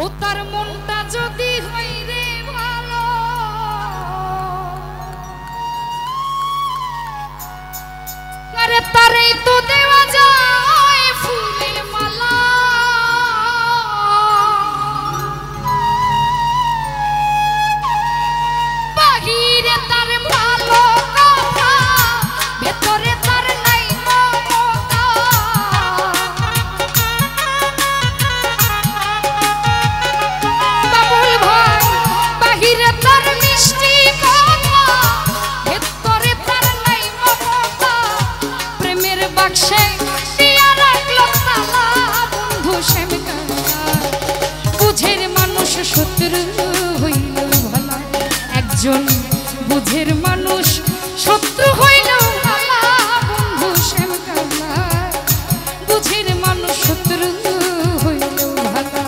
ও তার মনটা যদি হয় রে ভালো, আরে তারেই তো দেওয়া যায় ফুলের মালা। বাহিরে তার ভালো কথা, ভেতরে তার নাই মমতা। বাবুল ভাই বাহিরে তার মিষ্টি কথা, ভেতরে তার নাই মমতা। প্রেমের বাক্সে দিয়া রাখলো তালা, বন্ধু শ্যাম কালা। বুঝের মানুষ শত্রু হইল ভালা, একজন বুঝের মানুষ শত্রু হইল ভালা, বন্ধু শ্যাম কালা। বুঝের মানুষ শত্রু হইল ভালা।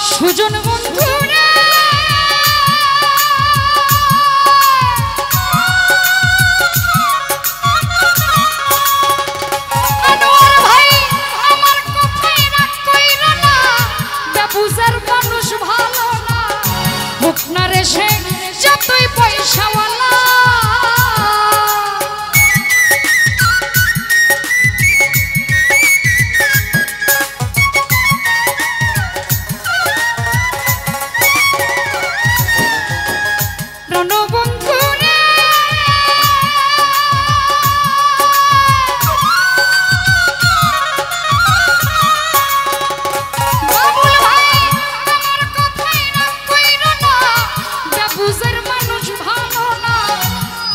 সুজন বন্ধু রে, আনোয়ার ভাই আমার কথাই রাগ কইরা না, বেবুজার মানুষ ভালো না, হোক না রে সে যতই পয়সাওয়ালা।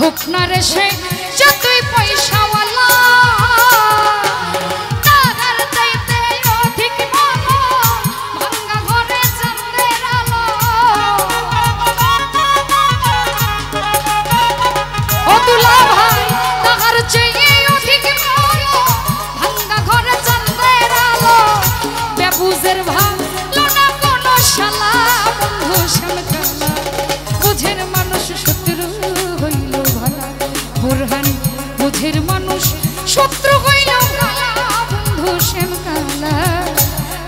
হোক না রে সে যতই পয়সাওয়ালা, তাহার চাইতে অধিক ভালো ভাঙ্গা ঘরে চাঁদের আলো। ও দুলা ভাই তাহার চেয়ে অধিক ভালো ভাঙ্গা ঘরে চাঁদের আলো। বেবুজের ভালো না কোনো শালা, বন্ধু শ্যাম কালা। বুঝের মানুষ শত্রু হইল ভালা, বুরহান বুঝের মানুষ শত্রু হইল ভালা, বন্ধু শ্যাম কালা।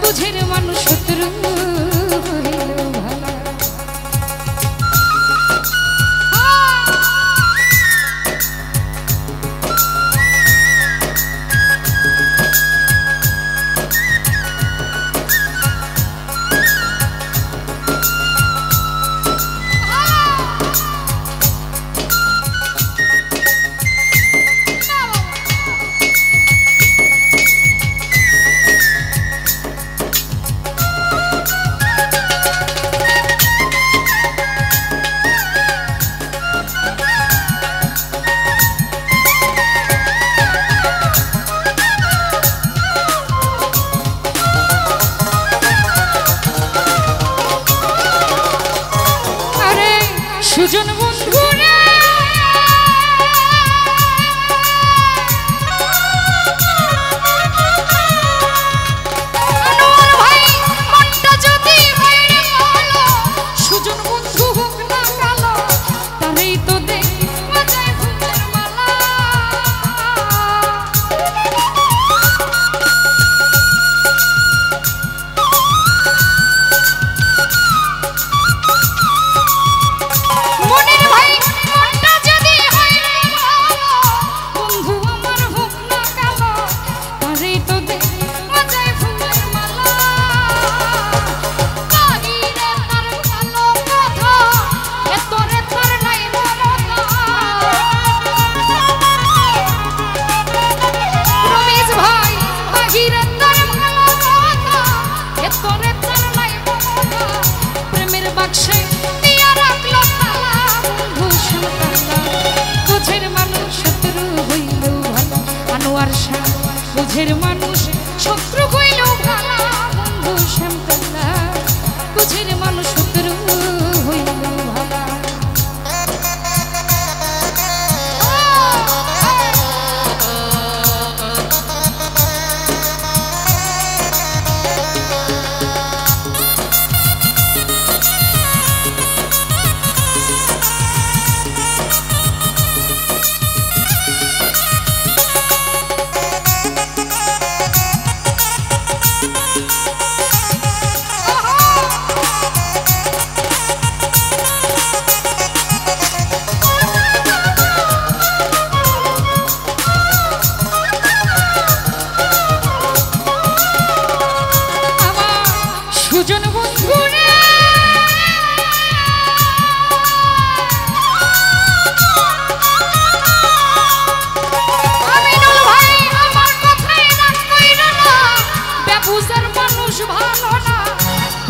বুঝের মানুষ শত্রু হইল ভালা। সুজন বন্ধু রে, আনোয়ার ভাই মনটা যদি হয় রে ভালো, সুজন বন্ধু হোক না কালো, তারেই তো দেওয়া যায় ফুলের মালা। মনে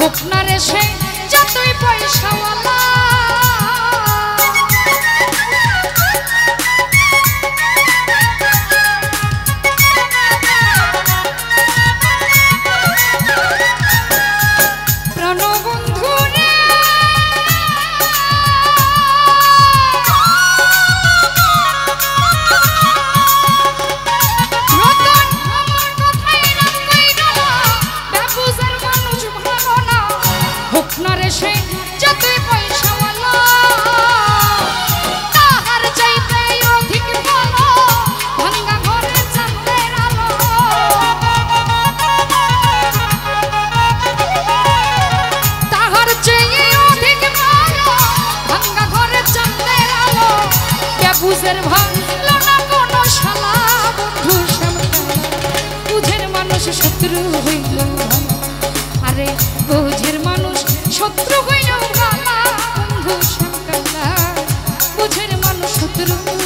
হোক না রে সে যতই পয়সাওয়ালা বুঝের ভালো না কোনো শালা বন্ধু বুঝের মানুষ শত্রু হইল আরে বুঝের মানুষ শত্রু হইল ভালা বন্ধু শ্যামকালা বুঝের মানুষ শত্রু হইল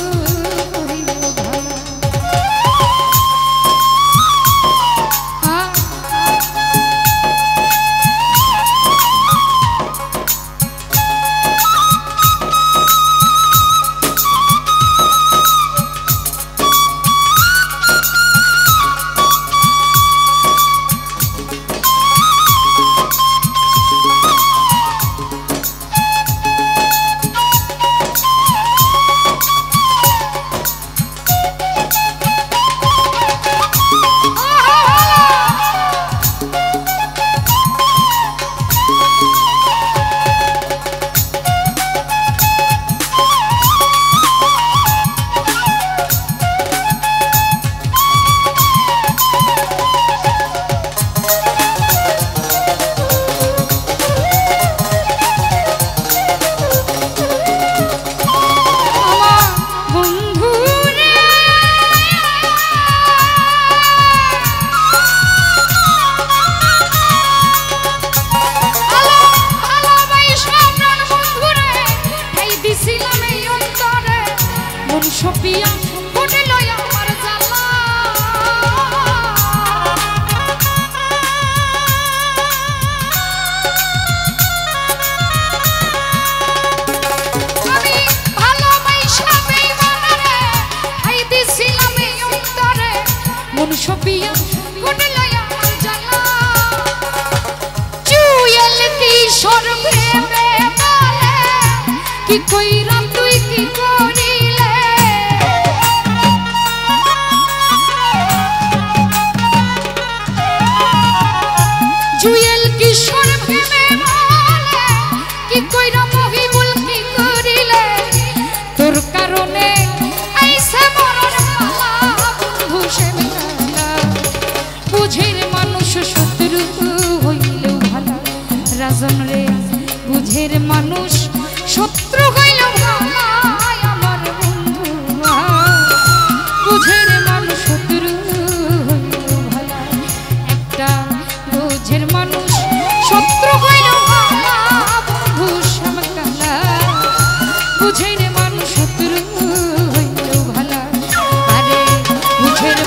সপিয়া কোটে লয় আমার জালা আমি ভালোবাসা বেইমানারে আই দিছিলাম এই অন্তরে মন সপিয়া কোটে লয় আমার জালা জুয়েল কি সরবে বলে কি কইরা তুই কি করি জুয়েল কিশোর প্রেমে বলে কি কইরা মহিবুল কি করিলে তোর কারণে আইছে মরণ মালা বন্ধু শ্যামকালা বুঝের মানুষ শত্রু হইলেও ভালা রাজন রে বুঝের মানুষ শত্রু হইলেও ভালা আমার বন্ধু বুঝের মানুষ শত্রু হইলেও ভালা একটা বুঝের মানুষ শত্রু হইল ভালা বন্ধু শ্যামকালা বুঝের মানুষ শত্রু হইল ভালা আরে বুঝের